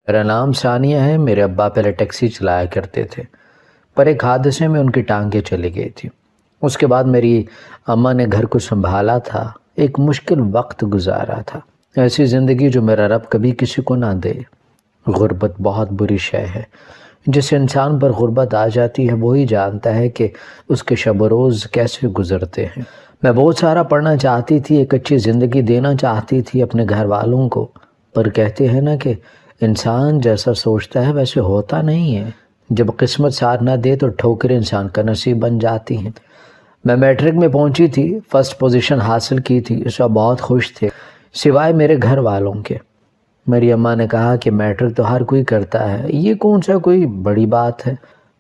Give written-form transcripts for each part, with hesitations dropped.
میرا نام ثانیہ ہے۔ میرے ابا پہلے ٹیکسی چلایا کرتے تھے، پر ایک حادثے میں ان کی ٹانگیں چلی گئی تھی۔ اس کے بعد میری اماں نے گھر کو سنبھالا تھا، ایک مشکل وقت گزارا تھا، ایسی زندگی جو میرا رب کبھی کسی کو نہ دے۔ غربت بہت بری شے ہے، جس انسان پر غربت آ جاتی ہے وہی جانتا ہے کہ اس کے شب و روز کیسے گزرتے ہیں۔ میں بہت سارا پڑھنا چاہتی تھی، ایک اچھی زندگی دینا چاہتی تھی اپنے گھر والوں کو، پر کہتے ہیں نا کہ انسان جیسا سوچتا ہے ویسے ہوتا نہیں ہے۔ جب قسمت ساتھ نہ دے تو ٹھوکریں انسان کا نصیب بن جاتی ہیں۔ میں میٹرک میں پہنچی تھی، فرسٹ پوزیشن حاصل کی تھی، اس وقت بہت خوش تھے سوائے میرے گھر والوں کے۔ میری اماں نے کہا کہ میٹرک تو ہر کوئی کرتا ہے، یہ کون سا کوئی بڑی بات ہے،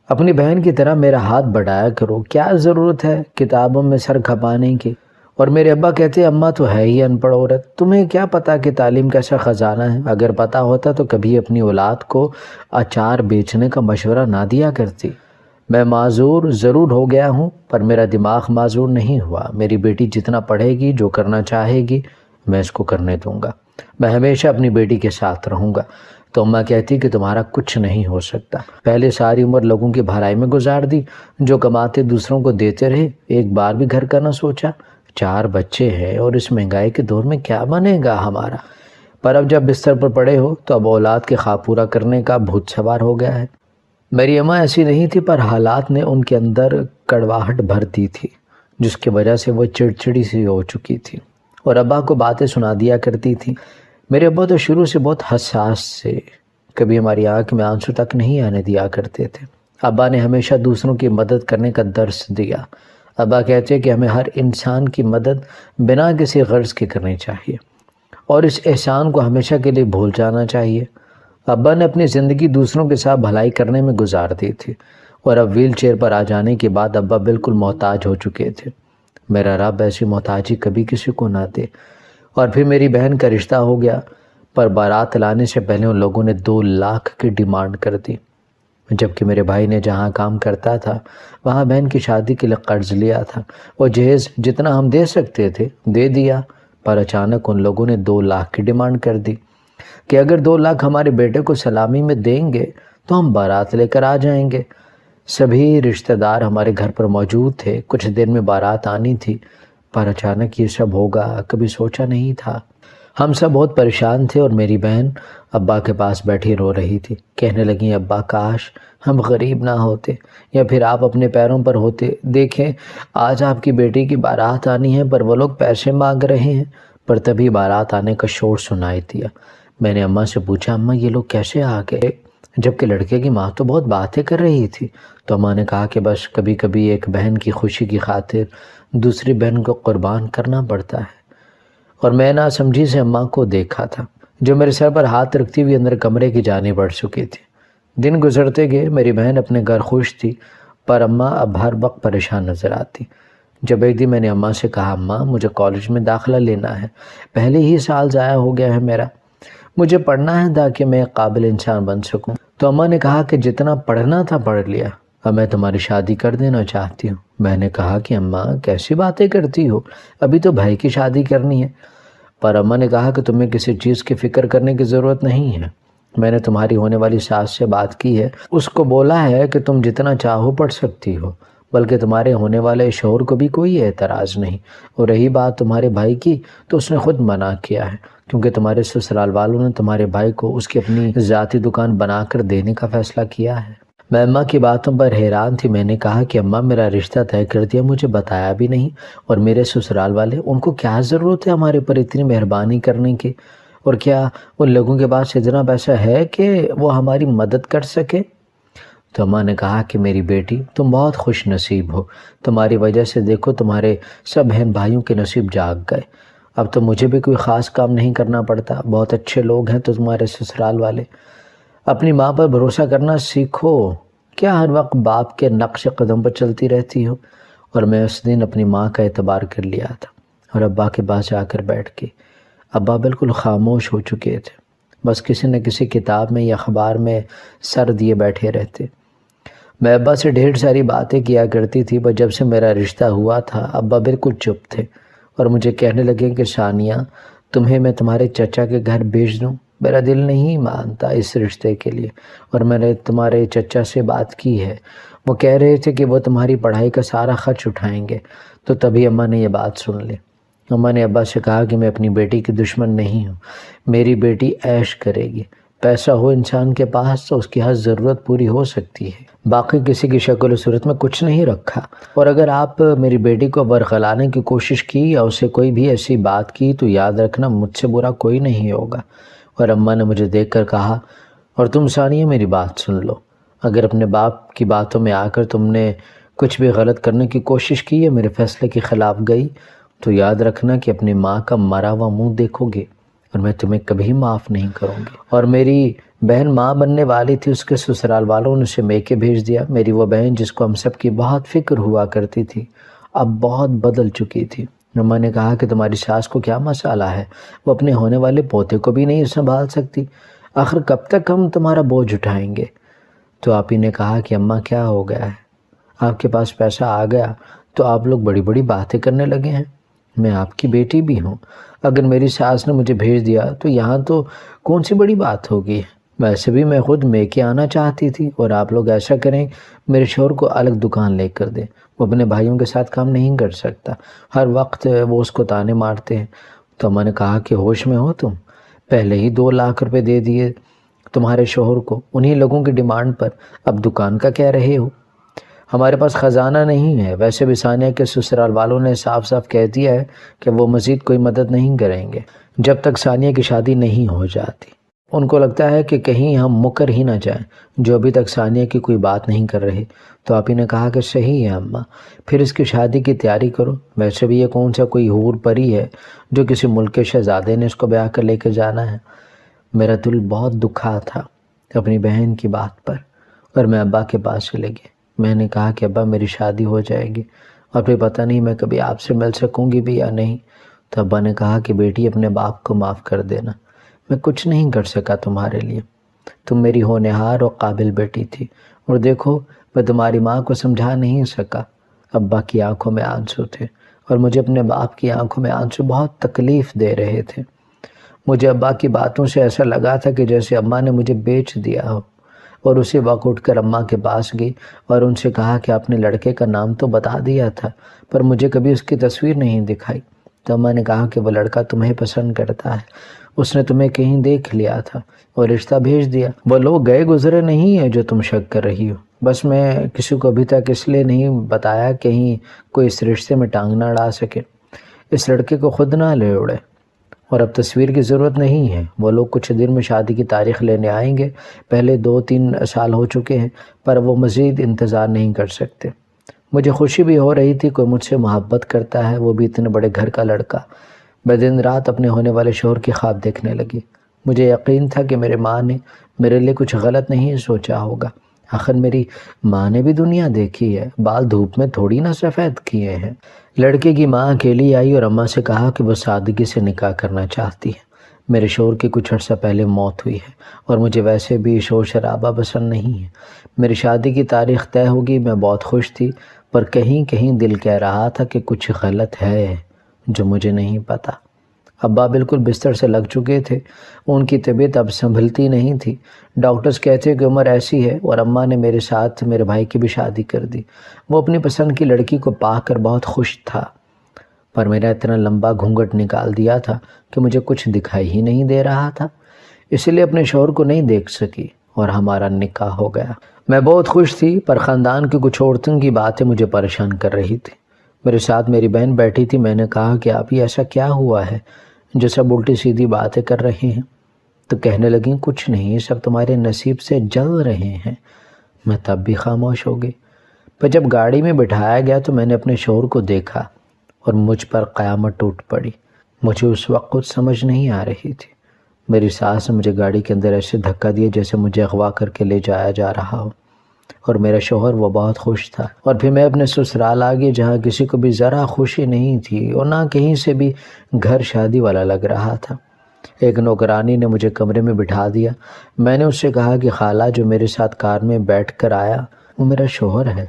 اپنی بہن کی طرح میرا ہاتھ بڑھایا کرو، کیا ضرورت ہے کتابوں میں سر کھپانے کی۔ اور میرے ابا کہتے اماں تو ہے ہی ان پڑھ عورت، تمہیں کیا پتا کہ تعلیم کیسا خزانہ ہے، اگر پتا ہوتا تو کبھی اپنی اولاد کو اچار بیچنے کا مشورہ نہ دیا کرتی۔ میں معذور ضرور ہو گیا ہوں، پر میرا دماغ معذور نہیں ہوا۔ میری بیٹی جتنا پڑھے گی، جو کرنا چاہے گی، میں اس کو کرنے دوں گا، میں ہمیشہ اپنی بیٹی کے ساتھ رہوں گا۔ تو اماں کہتی کہ تمہارا کچھ نہیں ہو سکتا، پہلے ساری عمر لوگوں کی بھلائی میں گزار دی، جو کماتے دوسروں کو دیتے رہے، ایک بار بھی گھر کا نہ سوچا۔ 4 بچے ہیں اور اس مہنگائی کے دور میں کیا بنے گا ہمارا۔ پر اب جب بستر پر پڑے ہو تو اب اولاد کے خواب پورا کرنے کا بھوت سوار ہو گیا ہے۔ میری اماں ایسی نہیں تھی، پر حالات نے ان کے اندر کڑواہٹ بھر دی تھی، جس کی وجہ سے وہ چڑچڑی سی ہو چکی تھی اور ابا کو باتیں سنا دیا کرتی تھی۔ میرے ابا تو شروع سے بہت حساس تھے، کبھی ہماری آنکھ میں آنسو تک نہیں آنے دیا کرتے تھے۔ ابا نے ہمیشہ دوسروں کی مدد کرنے کا درس دیا۔ ابا کہتے کہ ہمیں ہر انسان کی مدد بنا کسی غرض کے کرنی چاہیے اور اس احسان کو ہمیشہ کے لیے بھول جانا چاہیے۔ ابا نے اپنی زندگی دوسروں کے ساتھ بھلائی کرنے میں گزار دی تھی، اور اب ویل چیئر پر آ جانے کے بعد ابا بالکل محتاج ہو چکے تھے۔ میرا رب ایسی محتاجی کبھی کسی کو نہ دے۔ اور پھر میری بہن کا رشتہ ہو گیا، پر بارات لانے سے پہلے ان لوگوں نے 2 لاکھ کی ڈیمانڈ کر دی، جبکہ میرے بھائی نے جہاں کام کرتا تھا وہاں بہن کی شادی کے لیے قرض لیا تھا، وہ جہیز جتنا ہم دے سکتے تھے دے دیا، پر اچانک ان لوگوں نے 2 لاکھ کی ڈیمانڈ کر دی کہ اگر 2 لاکھ ہمارے بیٹے کو سلامی میں دیں گے تو ہم بارات لے کر آ جائیں گے۔ سبھی رشتہ دار ہمارے گھر پر موجود تھے، کچھ دیر میں بارات آنی تھی، پر اچانک یہ سب ہوگا کبھی سوچا نہیں تھا۔ ہم سب بہت پریشان تھے اور میری بہن ابا کے پاس بیٹھی رو رہی تھی، کہنے لگیں ابا کاش ہم غریب نہ ہوتے یا پھر آپ اپنے پیروں پر ہوتے۔ دیکھیں آج آپ کی بیٹی کی بارات آنی ہے پر وہ لوگ پیسے مانگ رہے ہیں۔ پر تبھی بارات آنے کا شور سنائی دیا۔ میں نے اماں سے پوچھا اماں یہ لوگ کیسے آ گئے، جبکہ لڑکے کی ماں تو بہت باتیں کر رہی تھی۔ تو اماں نے کہا کہ بس کبھی کبھی ایک بہن کی خوشی کی خاطر دوسری بہن کو قربان کرنا پڑتا ہے۔ اور میں نہ سمجھی سے اماں کو دیکھا تھا، جو میرے سر پر ہاتھ رکھتی ہوئی اندر کمرے کی جانب بڑھ چکی تھی۔ دن گزرتے گئے، میری بہن اپنے گھر خوش تھی، پر اماں اب ہر وقت پریشان نظر آتی۔ جب ایک دن میں نے اماں سے کہا اماں مجھے کالج میں داخلہ لینا ہے، پہلے ہی سال ضائع ہو گیا ہے میرا، مجھے پڑھنا ہے تاکہ میں ایک قابل انسان بن سکوں۔ تو اماں نے کہا کہ جتنا پڑھنا تھا پڑھ لیا، اب میں تمہاری شادی کر دینا چاہتی ہوں۔ میں نے کہا کہ اماں کیسی باتیں کرتی ہو، ابھی تو بھائی کی شادی کرنی ہے۔ پر اماں نے کہا کہ تمہیں کسی چیز کی فکر کرنے کی ضرورت نہیں ہے، میں نے تمہاری ہونے والی ساس سے بات کی ہے، اس کو بولا ہے کہ تم جتنا چاہو پڑھ سکتی ہو، بلکہ تمہارے ہونے والے شوہر کو بھی کوئی اعتراض نہیں۔ اور رہی بات تمہارے بھائی کی تو اس نے خود منع کیا ہے، کیونکہ تمہارے سسرال والوں نے تمہارے بھائی کو اس کی اپنی ذاتی دکان بنا کر دینے کا فیصلہ کیا ہے۔ میں اماں کی باتوں پر حیران تھی۔ میں نے کہا کہ اماں میرا رشتہ طے کر دیا، مجھے بتایا بھی نہیں، اور میرے سسرال والے ان کو کیا ضرورت ہے ہمارے پر اتنی مہربانی کرنے کی، اور کیا ان لوگوں کے پاس اتنا پیسہ ہے کہ وہ ہماری مدد کر سکے؟ تو اماں نے کہا کہ میری بیٹی تم بہت خوش نصیب ہو، تمہاری وجہ سے دیکھو تمہارے سب بہن بھائیوں کے نصیب جاگ گئے، اب تو مجھے بھی کوئی خاص کام نہیں کرنا پڑتا، بہت اچھے لوگ ہیں تو تمہارے سسرال والے۔ اپنی ماں پر بھروسہ کرنا سیکھو، کیا ہر وقت باپ کے نقش قدم پر چلتی رہتی ہو؟ اور میں اس دن اپنی ماں کا اعتبار کر لیا تھا اور ابا کے پاس جا کر بیٹھ کے ابا بالکل خاموش ہو چکے تھے، بس کسی نہ کسی کتاب میں یا اخبار میں سر دیے بیٹھے رہتے۔ میں ابا سے ڈھیر ساری باتیں کیا کرتی تھی، پر جب سے میرا رشتہ ہوا تھا ابا بالکل چپ تھے اور مجھے کہنے لگے کہ ثانیہ تمہیں میں تمہارے چچا کے گھر بھیج دوں۔ میرا دل نہیں مانتا اس رشتے کے لیے، اور میں نے تمہارے چچا سے بات کی ہے، وہ کہہ رہے تھے کہ وہ تمہاری پڑھائی کا سارا خرچ اٹھائیں گے۔ تو تبھی اماں نے یہ بات سن لی۔ اماں نے ابا سے کہا کہ میں اپنی بیٹی کی دشمن نہیں ہوں، میری بیٹی عیش کرے گی، پیسہ ہو انسان کے پاس تو اس کی ہر ضرورت پوری ہو سکتی ہے، باقی کسی کی شکل و صورت میں کچھ نہیں رکھا، اور اگر آپ میری بیٹی کو برخلانے کی کوشش کی یا اسے کوئی بھی ایسی بات کی تو یاد رکھنا مجھ سے برا کوئی نہیں ہوگا۔ اور اماں نے مجھے دیکھ کر کہا، اور تم ثانیہ میری بات سن لو، اگر اپنے باپ کی باتوں میں آ کر تم نے کچھ بھی غلط کرنے کی کوشش کی یا میرے فیصلے کے خلاف گئی تو یاد رکھنا کہ اپنی ماں کا مرا ہوا منہ دیکھو گے، اور میں تمہیں کبھی معاف نہیں کروں گی۔ اور میری بہن ماں بننے والی تھی، اس کے سسرال والوں نے اسے میکے بھیج دیا۔ میری وہ بہن جس کو ہم سب کی بہت فکر ہوا کرتی تھی اب بہت بدل چکی تھی۔ اماں نے کہا کہ تمہاری ساس کو کیا مسئلہ ہے، وہ اپنے ہونے والے پوتے کو بھی نہیں سنبھال سکتی، آخر کب تک ہم تمہارا بوجھ اٹھائیں گے؟ تو آپ ہی نے کہا کہ اماں کیا ہو گیا ہے، آپ کے پاس پیسہ آ گیا تو آپ لوگ بڑی بڑی باتیں کرنے لگے ہیں، میں آپ کی بیٹی بھی ہوں، اگر میری ساس نے مجھے بھیج دیا تو یہاں تو کون سی بڑی بات ہوگی، ویسے بھی میں خود میکے آنا چاہتی تھی، اور آپ لوگ ایسا کریں میرے شوہر کو الگ دکان لے کر دیں، وہ اپنے بھائیوں کے ساتھ کام نہیں کر سکتا، ہر وقت وہ اس کو تانے مارتے ہیں۔ تو میں نے کہا کہ ہوش میں ہو تم، پہلے ہی 2 لاکھ روپے دے دیے تمہارے شوہر کو انہی لوگوں کی ڈیمانڈ پر، اب دکان کا کہہ رہے ہو؟ ہمارے پاس خزانہ نہیں ہے، ویسے بھی ثانیہ کے سسرال والوں نے صاف صاف کہہ دیا ہے کہ وہ مزید کوئی مدد نہیں کریں گے جب تک ثانیہ کی شادی نہیں ہو جاتی۔ ان کو لگتا ہے کہ کہیں ہم مکر ہی نہ جائیں جو ابھی تک ثانیہ کی کوئی بات نہیں کر رہے۔ تو آپ ہی نے کہا کہ صحیح ہے اماں، پھر اس کی شادی کی تیاری کرو، ویسے بھی یہ کون سا کوئی حور پری ہے جو کسی ملک کے شہزادے نے اس کو بیاہ کر لے کے جانا ہے۔ میرا دل بہت دکھا تھا اپنی بہن کی بات پر، اور میں ابا کے پاس چلے گئے۔ میں نے کہا کہ ابا میری شادی ہو جائے گی اور پھر پتہ نہیں میں کبھی آپ سے مل سکوں گی بھی یا نہیں۔ تو ابا نے کہا کہ بیٹی اپنے باپ کو معاف کر دینا، میں کچھ نہیں کر سکا تمہارے لیے، تم میری ہونہار اور قابل بیٹی تھی، اور دیکھو میں تمہاری ماں کو سمجھا نہیں سکا۔ ابا کی آنکھوں میں آنسو تھے اور مجھے اپنے باپ کی آنکھوں میں آنسو بہت تکلیف دے رہے تھے۔ مجھے ابا کی باتوں سے ایسا لگا تھا کہ جیسے اماں نے مجھے بیچ دیا ہو، اور اسی وقت اٹھ کر اماں کے پاس گئی اور ان سے کہا کہ آپ نے لڑکے کا نام تو بتا دیا تھا پر مجھے کبھی اس کی تصویر نہیں دکھائی۔ تو اماں نے کہا کہ وہ لڑکا تمہیں پسند کرتا ہے، اس نے تمہیں کہیں دیکھ لیا تھا اور رشتہ بھیج دیا، وہ لوگ گئے گزرے نہیں ہیں جو تم شک کر رہی ہو، بس میں کسی کو ابھی تک اس لیے نہیں بتایا کہیں کوئی اس رشتے میں ٹانگ نہ اڑا سکے۔ اس لڑکے کو خود نہ لے اڑے، اور اب تصویر کی ضرورت نہیں ہے، وہ لوگ کچھ دن میں شادی کی تاریخ لینے آئیں گے، پہلے 2-3 سال ہو چکے ہیں پر وہ مزید انتظار نہیں کر سکتے۔ مجھے خوشی بھی ہو رہی تھی، کوئی مجھ سے محبت کرتا ہے، وہ بھی اتنے بڑے گھر کا لڑکا۔ میں دن رات اپنے ہونے والے شوہر کی خواب دیکھنے لگی۔ مجھے یقین تھا کہ میرے ماں نے میرے لیے کچھ غلط نہیں سوچا ہوگا، آخر میری ماں نے بھی دنیا دیکھی ہے، بال دھوپ میں تھوڑی نہ سفید کیے ہیں۔ لڑکے کی ماں اکیلی آئی اور اماں سے کہا کہ وہ سادگی سے نکاح کرنا چاہتی ہے۔ میرے شوہر کی کچھ عرصہ پہلے موت ہوئی ہے اور مجھے ویسے بھی شور شرابہ پسند نہیں ہے۔ میری شادی کی تاریخ طے ہوگی، میں بہت خوش تھی، پر کہیں کہیں دل کہہ رہا تھا کہ کچھ غلط ہے جو مجھے نہیں پتا۔ ابا بالکل بستر سے لگ چکے تھے، ان کی طبیعت اب سنبھلتی نہیں تھی، ڈاکٹرز کہتے کہ عمر ایسی ہے، اور اماں نے میرے ساتھ میرے بھائی کی بھی شادی کر دی۔ وہ اپنی پسند کی لڑکی کو پا کر بہت خوش تھا، پر میرا اتنا لمبا گھونگھٹ نکال دیا تھا کہ مجھے کچھ دکھائی ہی نہیں دے رہا تھا، اس لیے اپنے شوہر کو نہیں دیکھ سکی اور ہمارا نکاح ہو گیا۔ میں بہت خوش تھی، پر خاندان کی کچھ عورتوں کی باتیں مجھے پریشان کر رہی تھی۔ میرے ساتھ میری بہن بیٹھی تھی، میں نے کہا کہ آپ ہی ایسا کیا ہوا ہے جو سب الٹی سیدھی باتیں کر رہے ہیں؟ تو کہنے لگیں کچھ نہیں، سب تمہارے نصیب سے جل رہے ہیں۔ میں تب بھی خاموش ہو گئی، پر جب گاڑی میں بٹھایا گیا تو میں نے اپنے شوہر کو دیکھا اور مجھ پر قیامت ٹوٹ پڑی۔ مجھے اس وقت کچھ سمجھ نہیں آ رہی تھی، میری ساس نے مجھے گاڑی کے اندر ایسے دھکا دیا جیسے مجھے اغوا کر کے لے جایا جا رہا ہو، اور میرا شوہر وہ بہت خوش تھا، اور پھر میں اپنے سسرال آ گئی جہاں کسی کو بھی ذرا خوشی نہیں تھی اور نہ کہیں سے بھی گھر شادی والا لگ رہا تھا۔ ایک نوکرانی نے مجھے کمرے میں بٹھا دیا، میں نے اس سے کہا کہ خالہ جو میرے ساتھ کار میں بیٹھ کر آیا وہ میرا شوہر ہے۔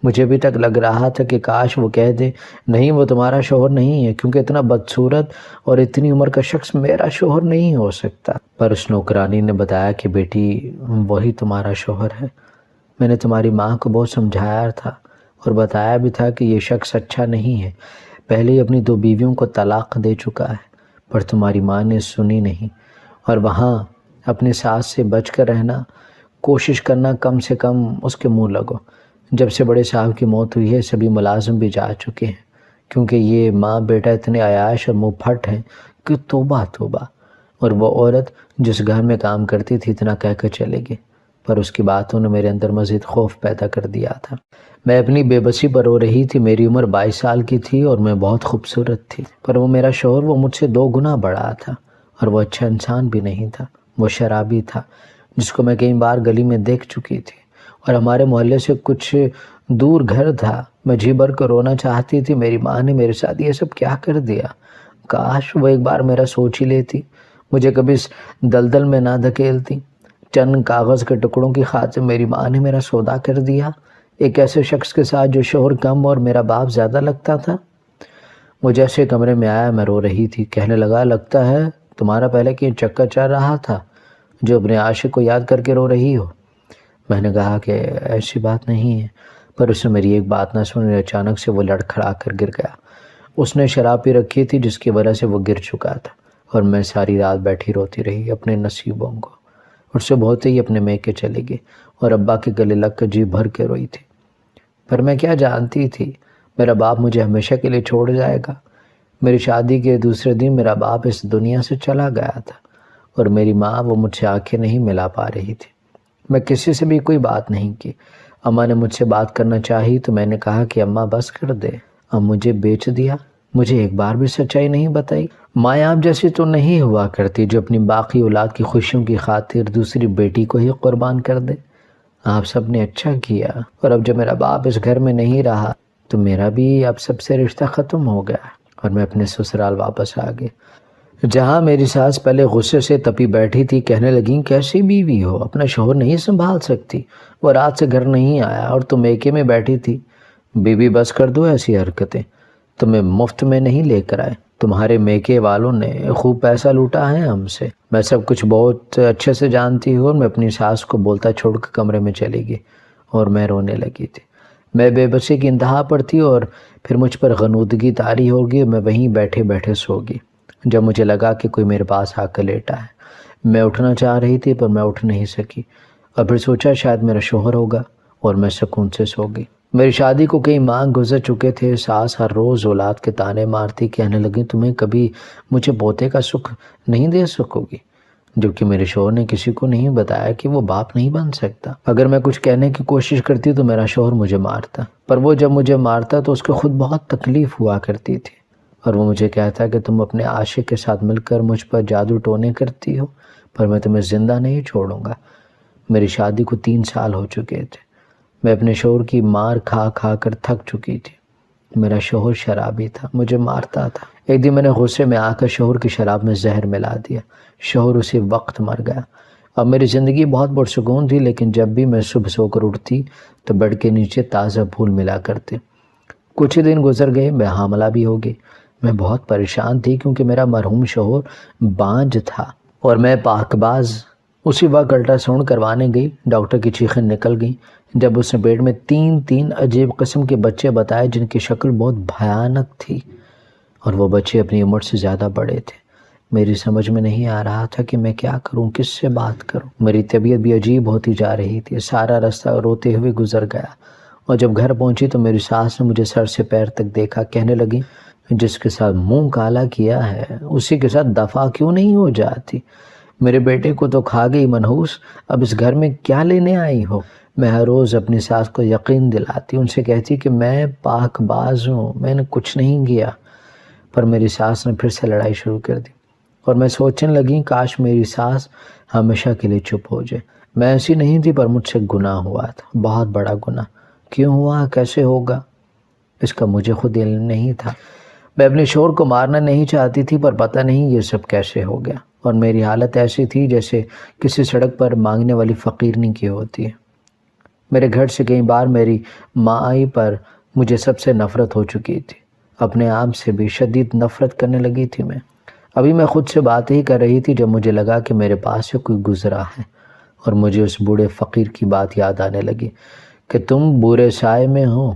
مجھے ابھی تک لگ رہا تھا کہ کاش وہ کہہ دے نہیں وہ تمہارا شوہر نہیں ہے، کیونکہ اتنا بدصورت اور اتنی عمر کا شخص میرا شوہر نہیں ہو سکتا۔ پر اس نوکرانی نے بتایا کہ بیٹی وہی تمہارا شوہر ہے۔ میں نے تمہاری ماں کو بہت سمجھایا تھا اور بتایا بھی تھا کہ یہ شخص اچھا نہیں ہے، پہلے ہی اپنی 2 بیویوں کو طلاق دے چکا ہے، پر تمہاری ماں نے سنی نہیں، اور وہاں اپنی ساس سے بچ کر رہنا، کوشش کرنا کم سے کم اس کے منہ لگو۔ جب سے بڑے صاحب کی موت ہوئی ہے سبھی ملازم بھی جا چکے ہیں، کیونکہ یہ ماں بیٹا اتنے عیاش اور منہ پھٹ ہیں کہ توبہ توبہ۔ اور وہ عورت جس گھر میں کام کرتی تھی اتنا کہہ کر چلے گی، پر اس کی باتوں نے میرے اندر مزید خوف پیدا کر دیا تھا۔ میں اپنی بے بسی پر رو رہی تھی۔ میری عمر 22 سال کی تھی اور میں بہت خوبصورت تھی، پر وہ میرا شوہر وہ مجھ سے 2 گنا بڑا تھا، اور وہ اچھا انسان بھی نہیں تھا۔ وہ شرابی تھا جس کو میں کئی بار گلی میں دیکھ چکی تھی، اور ہمارے محلے سے کچھ دور گھر تھا۔ میں جی بھر کر رونا چاہتی تھی، میری ماں نے میرے ساتھ یہ سب کیا کر دیا۔ کاش وہ ایک بار میرا سوچ ہی لیتی، مجھے کبھی اس دلدل میں نہ دھکیلتی۔ چند کاغذ کے ٹکڑوں کی خاطر میری ماں نے میرا سودا کر دیا، ایک ایسے شخص کے ساتھ جو شوہر کم اور میرا باپ زیادہ لگتا تھا۔ وہ جیسے کمرے میں آیا میں رو رہی تھی، کہنے لگا لگتا ہے تمہارا پہلے کی چکر چل رہا تھا جو اپنے عاشق کو یاد کر کے رو رہی ہو۔ میں نے کہا کہ ایسی بات نہیں ہے، پر اس نے میری ایک بات نہ سنی، اچانک سے وہ لڑکھڑا کر گر گیا۔ اس نے شراب پی رکھی تھی جس کی وجہ سے وہ گر چکا تھا، اور میں ساری رات بیٹھی روتی رہی اپنے نصیبوں کو، اور صبح ہوتے ہی اپنے میکے چلی گئی اور ابا کے گلے لگ کر جی بھر کے روئی تھی۔ پر میں کیا جانتی تھی میرا باپ مجھے ہمیشہ کے لیے چھوڑ جائے گا۔ میری شادی کے دوسرے دن میرا باپ اس دنیا سے چلا گیا تھا، اور میری ماں وہ مجھ سے آنکھیں نہیں ملا پا رہی تھی۔ میں کسی سے بھی کوئی بات نہیں کی۔ اماں نے مجھ سے بات کرنا چاہی تو میں نے کہا کہ اماں بس کر دے، اب مجھے بیچ دیا، مجھے ایک بار بھی سچائی نہیں بتائی۔ ماں آپ جیسی تو نہیں ہوا کرتی جو اپنی باقی اولاد کی خوشیوں کی خاطر دوسری بیٹی کو ہی قربان کر دے۔ آپ سب نے اچھا کیا، اور اب جب میرا باپ اس گھر میں نہیں رہا تو میرا بھی اب سب سے رشتہ ختم ہو گیا، اور میں اپنے سسرال واپس آ گئی، جہاں میری ساس پہلے غصے سے تپی بیٹھی تھی۔ کہنے لگیں کیسی بیوی ہو، اپنا شوہر نہیں سنبھال سکتی، وہ رات سے گھر نہیں آیا اور تم میکے میں بیٹھی تھی۔ بیوی بس کر دو ایسی حرکتیں، تمہیں مفت میں نہیں لے کر آئے، تمہارے میکے والوں نے خوب پیسہ لوٹا ہے ہم سے، میں سب کچھ بہت اچھے سے جانتی ہوں۔ اور میں اپنی ساس کو بولتا چھوڑ کر کمرے میں چلی گئی اور میں رونے لگی تھی۔ میں بے بسی کی انتہا پر تھی، اور پھر مجھ پر غنودگی طاری ہوگی اور میں وہیں بیٹھے بیٹھے سو گئی۔ جب مجھے لگا کہ کوئی میرے پاس آ کر لیٹا ہے، میں اٹھنا چاہ رہی تھی پر میں اٹھ نہیں سکی، اور پھر سوچا شاید میرا شوہر ہوگا، اور میں سکون سے سو گئی۔ میری شادی کو کئی ماہ گزر چکے تھے۔ ساس ہر روز اولاد کے تانے مارتی، کہنے لگی تمہیں کبھی مجھے پوتے کا سکھ نہیں دے سکو گی، جبکہ میرے شوہر نے کسی کو نہیں بتایا کہ وہ باپ نہیں بن سکتا۔ اگر میں کچھ کہنے کی کوشش کرتی تو میرا شوہر مجھے مارتا، پر وہ جب مجھے مارتا تو اس کو خود بہت تکلیف ہوا کرتی تھی، اور وہ مجھے کہتا کہ تم اپنے عاشق کے ساتھ مل کر مجھ پر جادو ٹونے کرتی ہو، پر میں تمہیں زندہ نہیں چھوڑوں گا۔ میری شادی کو 3 سال ہو چکے تھے۔ میں اپنے شوہر کی مار کھا کھا کر تھک چکی تھی۔ میرا شوہر شرابی تھا، مجھے مارتا تھا۔ ایک دن میں نے غصے میں آ کر شوہر کی شراب میں زہر ملا دیا، شوہر اسی وقت مر گیا۔ اب میری زندگی بہت پرسکون تھی، لیکن جب بھی میں صبح سو کر اٹھتی تو بیڈ کے نیچے تازہ پھول ملا کرتے۔ کچھ ہی دن گزر گئے، میں حاملہ بھی ہو گئی۔ میں بہت پریشان تھی کیونکہ میرا مرحوم شوہر بانج تھا اور میں پاک باز۔ اسی وقت الٹرا ساؤنڈ کروانے گئی، ڈاکٹر کی چیخیں نکل گئیں جب اس نے پیٹ میں 3 عجیب قسم کے بچے بتائے جن کی شکل بہت بھیانک تھی، اور وہ بچے اپنی عمر سے زیادہ بڑے تھے۔ میری سمجھ میں نہیں آ رہا تھا کہ میں کیا کروں، کس سے بات کروں۔ میری طبیعت بھی عجیب ہوتی جا رہی تھی۔ سارا راستہ روتے ہوئے گزر گیا، اور جب گھر پہنچی تو میری ساس نے مجھے سر سے پیر تک دیکھا، کہنے لگی جس کے ساتھ منہ کالا کیا ہے اسی کے ساتھ دفع کیوں نہیں ہو جاتی؟ میرے بیٹے کو تو کھا گئی منحوس، اب اس گھر میں کیا لینے آئی ہو؟ میں ہر روز اپنی ساس کو یقین دلاتی، ان سے کہتی کہ میں پاک باز ہوں، میں نے کچھ نہیں کیا، پر میری ساس نے پھر سے لڑائی شروع کر دی، اور میں سوچنے لگی کاش میری ساس ہمیشہ کے لیے چپ ہو جائے۔ میں ایسی نہیں تھی، پر مجھ سے گناہ ہوا تھا، بہت بڑا گناہ۔ کیوں ہوا، کیسے ہوگا، اس کا مجھے خود علم نہیں تھا۔ میں اپنے شوہر کو مارنا نہیں چاہتی تھی، پر پتہ نہیں یہ سب کیسے ہو گیا، اور میری حالت ایسی تھی جیسے کسی سڑک پر مانگنے والی فقیرنی کی ہوتی ہے۔ میرے گھر سے کئی بار میری مائی پر مجھے سب سے نفرت ہو چکی تھی، اپنے آپ سے بھی شدید نفرت کرنے لگی تھی میں۔ ابھی میں خود سے بات ہی کر رہی تھی جب مجھے لگا کہ میرے پاس سے کوئی گزرا ہے، اور مجھے اس بوڑھے فقیر کی بات یاد آنے لگی کہ تم بورے سائے میں ہو،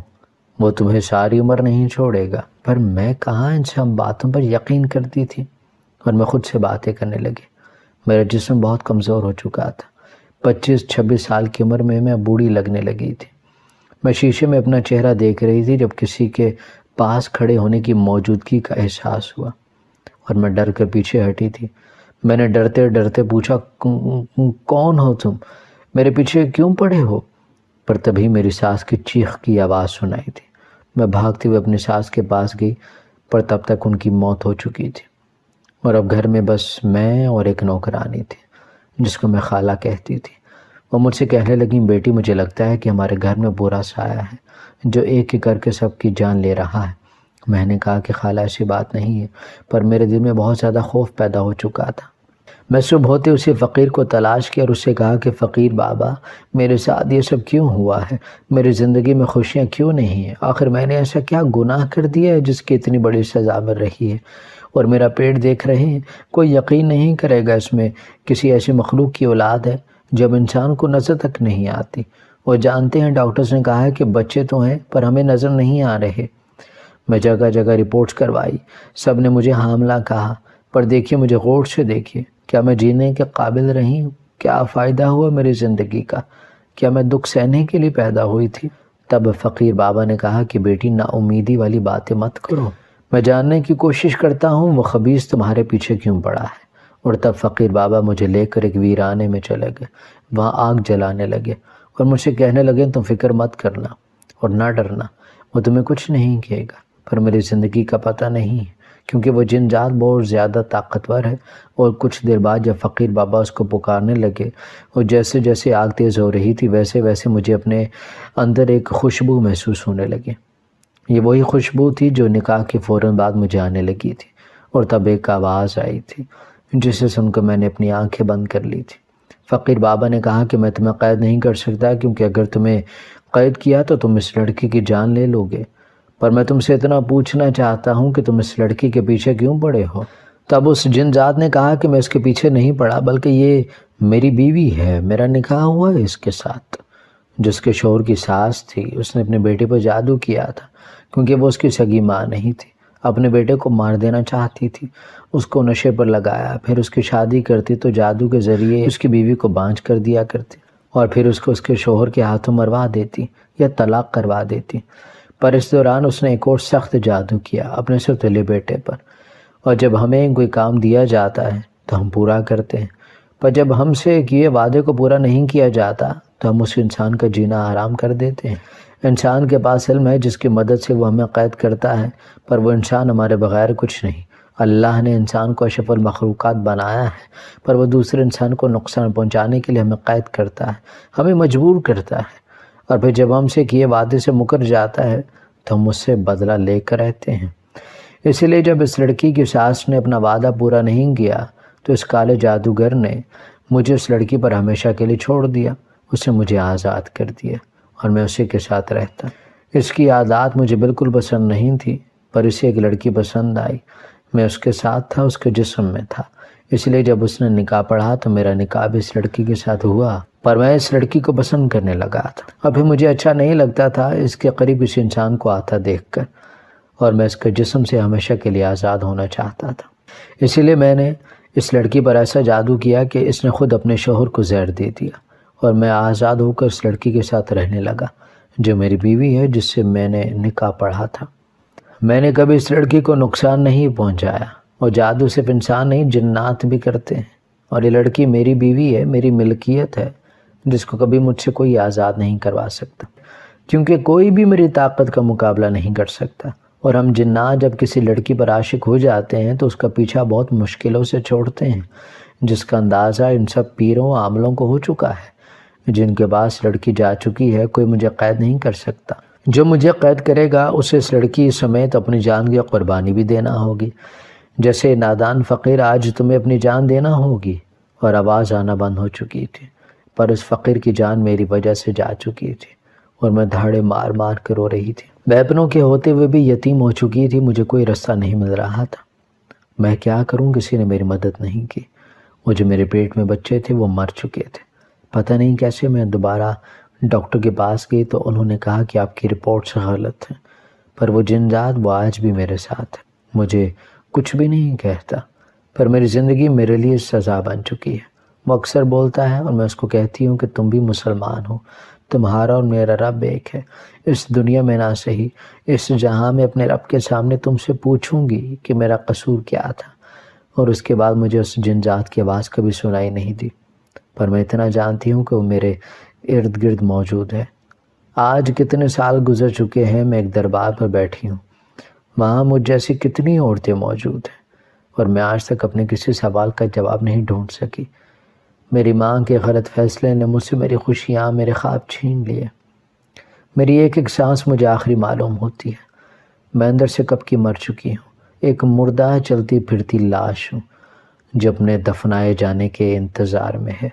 وہ تمہیں ساری عمر نہیں چھوڑے گا۔ پر میں کہاں ان سب باتوں پر یقین کرتی تھی، اور میں خود سے باتیں کرنے لگی۔ میرا جسم بہت کمزور ہو چکا تھا، 25-26 سال کی عمر میں بوڑھی لگنے لگی تھی۔ میں شیشے میں اپنا چہرہ دیکھ رہی تھی جب کسی کے پاس کھڑے ہونے کی موجودگی کا احساس ہوا، اور میں ڈر کر پیچھے ہٹی تھی۔ میں نے ڈرتے ڈرتے پوچھا، کون ہو تم؟ میرے پیچھے کیوں پڑے ہو؟ پر تبھی میری ساس کی چیخ کی آواز سنائی تھی۔ میں بھاگتے ہوئے اپنی ساس کے پاس گئی، پر تب تک ان کی موت ہو چکی تھی، اور اب گھر میں بس میں اور ایک نوکرانی تھی جس کو میں خالہ کہتی تھی۔ وہ مجھ سے کہنے لگیں، بیٹی مجھے لگتا ہے کہ ہمارے گھر میں برا سایہ ہے جو ایک ایک کر کے سب کی جان لے رہا ہے۔ میں نے کہا کہ خالہ ایسی بات نہیں ہے، پر میرے دل میں بہت زیادہ خوف پیدا ہو چکا تھا۔ میں صبح ہوتے اسی فقیر کو تلاش کیا اور اس سے کہا کہ فقیر بابا، میرے ساتھ یہ سب کیوں ہوا ہے؟ میری زندگی میں خوشیاں کیوں نہیں ہیں؟ آخر میں نے ایسا کیا گناہ کر دیا ہے جس کی اتنی بڑی سزا مل رہی ہے؟ اور میرا پیٹ دیکھ رہے ہیں، کوئی یقین نہیں کرے گا اس میں کسی ایسی مخلوق کی اولاد ہے جب انسان کو نظر تک نہیں آتی۔ وہ جانتے ہیں، ڈاکٹرز نے کہا ہے کہ بچے تو ہیں پر ہمیں نظر نہیں آ رہے۔ میں جگہ جگہ رپورٹس کروائی، سب نے مجھے حاملہ کہا، پر دیکھیے مجھے غور سے دیکھیے، کیا میں جینے کے قابل رہی ہوں؟ کیا فائدہ ہوا میری زندگی کا؟ کیا میں دکھ سہنے کے لیے پیدا ہوئی تھی؟ تب فقیر بابا نے کہا کہ بیٹی نا امیدی والی باتیں مت کرو، میں جاننے کی کوشش کرتا ہوں وہ خبیث تمہارے پیچھے کیوں پڑا ہے۔ اور تب فقیر بابا مجھے لے کر ایک ویرانے میں چلے گئے، وہاں آگ جلانے لگے اور مجھ سے کہنے لگے، تم فکر مت کرنا اور نہ ڈرنا، وہ تمہیں کچھ نہیں کہے گا۔ پر میری زندگی کا پتہ نہیں ہے، کیونکہ وہ جن ذات بہت زیادہ طاقتور ہے۔ اور کچھ دیر بعد جب فقیر بابا اس کو پکارنے لگے اور جیسے جیسے آگ تیز ہو رہی تھی ویسے ویسے مجھے اپنے اندر ایک خوشبو محسوس ہونے لگی۔ یہ وہی خوشبو تھی جو نکاح کے فوراً بعد مجھے آنے لگی تھی۔ اور تب ایک آواز آئی تھی جسے سن کر میں نے اپنی آنکھیں بند کر لی تھی۔ فقیر بابا نے کہا کہ میں تمہیں قید نہیں کر سکتا، کیونکہ اگر تمہیں قید کیا تو تم اس لڑکی کی جان لے لو گے، پر میں تم سے اتنا پوچھنا چاہتا ہوں کہ تم اس لڑکی کے پیچھے کیوں پڑے ہو؟ تب اس جن ذات نے کہا کہ میں اس کے پیچھے نہیں پڑا، بلکہ یہ میری بیوی ہے، میرا نکاح ہوا ہے اس کے ساتھ۔ جس کے شوہر کی ساس تھی اس نے اپنے بیٹے پر جادو کیا تھا، کیونکہ وہ اس کی سگی ماں نہیں تھی، اپنے بیٹے کو مار دینا چاہتی تھی، اس کو نشے پر لگایا، پھر اس کی شادی کرتی تو جادو کے ذریعے اس کی بیوی کو بانجھ کر دیا کرتی، اور پھر اس کو اس کے شوہر کے ہاتھوں مروا دیتی یا طلاق کروا دیتی۔ پر اس دوران اس نے ایک اور سخت جادو کیا اپنے ستیلے بیٹے پر، اور جب ہمیں کوئی کام دیا جاتا ہے تو ہم پورا کرتے ہیں، پر جب ہم سے کیے وعدے کو پورا نہیں کیا جاتا تو ہم اس انسان کا جینا حرام کر دیتے ہیں۔ انسان کے پاس علم ہے جس کی مدد سے وہ ہمیں قید کرتا ہے، پر وہ انسان ہمارے بغیر کچھ نہیں۔ اللہ نے انسان کو اشرف المخلوقات بنایا ہے، پر وہ دوسرے انسان کو نقصان پہنچانے کے لیے ہمیں قید کرتا ہے، ہمیں مجبور کرتا ہے، اور پھر جب ہم سے کیے وعدے سے مکر جاتا ہے تو ہم اس سے بدلہ لے کر رہتے ہیں۔ اسی لیے جب اس لڑکی کی ساس نے اپنا وعدہ پورا نہیں کیا تو اس کالے جادوگر نے مجھے اس لڑکی پر ہمیشہ کے لیے چھوڑ دیا، اسے مجھے آزاد کر دیا، اور میں اسی کے ساتھ رہتا۔ اس کی عادات مجھے بالکل پسند نہیں تھی، پر اسے ایک لڑکی پسند آئی، میں اس کے ساتھ تھا، اس کے جسم میں تھا، اس لیے جب اس نے نکاح پڑھا تو میرا نکاح بھی اس لڑکی کے ساتھ ہوا، پر میں اس لڑکی کو پسند کرنے لگا تھا۔ ابھی مجھے اچھا نہیں لگتا تھا اس کے قریب اس انسان کو آتا دیکھ کر، اور میں اس کے جسم سے ہمیشہ کے لیے آزاد ہونا چاہتا تھا۔ اسی لیے میں نے اس لڑکی پر ایسا جادو کیا کہ اس نے خود اپنے شوہر کو زہر دے دیا، اور میں آزاد ہو کر اس لڑکی کے ساتھ رہنے لگا جو میری بیوی ہے، جس سے میں نے نکاح پڑھا تھا۔ میں نے کبھی اس لڑکی کو نقصان نہیں پہنچایا، اور جادو صرف انسان نہیں جنات بھی کرتے ہیں، اور یہ لڑکی میری بیوی ہے، میری ملکیت ہے، جس کو کبھی مجھ سے کوئی آزاد نہیں کروا سکتا، کیونکہ کوئی بھی میری طاقت کا مقابلہ نہیں کر سکتا۔ اور ہم جنات جب کسی لڑکی پر عاشق ہو جاتے ہیں تو اس کا پیچھا بہت مشکلوں سے چھوڑتے ہیں، جس کا اندازہ ان سب پیروں عاملوں کو ہو چکا ہے جن کے پاس لڑکی جا چکی ہے۔ کوئی مجھے قید نہیں کر سکتا، جو مجھے قید کرے گا اسے اس لڑکی سمیت اپنی جان کی قربانی بھی دینا ہوگی، جیسے نادان فقیر آج تمہیں اپنی جان دینا ہوگی۔ اور آواز آنا بند ہو چکی تھی، پر اس فقیر کی جان میری وجہ سے جا چکی تھی اور میں دھاڑے مار مار کے رو رہی تھی۔ بیپنوں کے ہوتے ہوئے بھی یتیم ہو چکی تھی، مجھے کوئی رستہ نہیں مل رہا تھا۔ میں کیا کروں، کسی نے میری مدد نہیں کی۔ وہ جو میرے پیٹ میں بچے تھے وہ مر چکے تھے۔ پتہ نہیں کیسے میں دوبارہ ڈاکٹر کے پاس گئی تو انہوں نے کہا کہ آپ کی رپورٹس غلط ہیں، پر وہ جن ذات وہ آج بھی میرے ساتھ ہے، مجھے کچھ بھی نہیں کہتا، پر میری زندگی میرے لیے سزا بن چکی ہے۔ وہ اکثر بولتا ہے اور میں اس کو کہتی ہوں کہ تم بھی مسلمان ہو، تمہارا اور میرا رب ایک ہے۔ اس دنیا میں نہ صحیح، اس جہاں میں اپنے رب کے سامنے تم سے پوچھوں گی کہ میرا قصور کیا تھا، اور اس کے بعد مجھے اس جن ذات کی آواز کبھی سنائی نہیں دی، پر میں اتنا جانتی ہوں کہ وہ میرے ارد گرد موجود ہے۔ آج کتنے سال گزر چکے ہیں، میں ایک دربار پر بیٹھی ہوں، وہاں مجھ جیسی کتنی عورتیں موجود ہیں، اور میں آج تک اپنے کسی سوال کا جواب نہیں ڈھونڈ سکی۔ میری ماں کے غلط فیصلے نے مجھ سے میری خوشیاں، میرے خواب چھین لیے۔ میری ایک ایک سانس مجھے آخری معلوم ہوتی ہے۔ میں اندر سے کب کی مر چکی ہوں، ایک مردہ چلتی پھرتی لاش ہوں جو اپنے دفنائے جانے کے انتظار میں ہے۔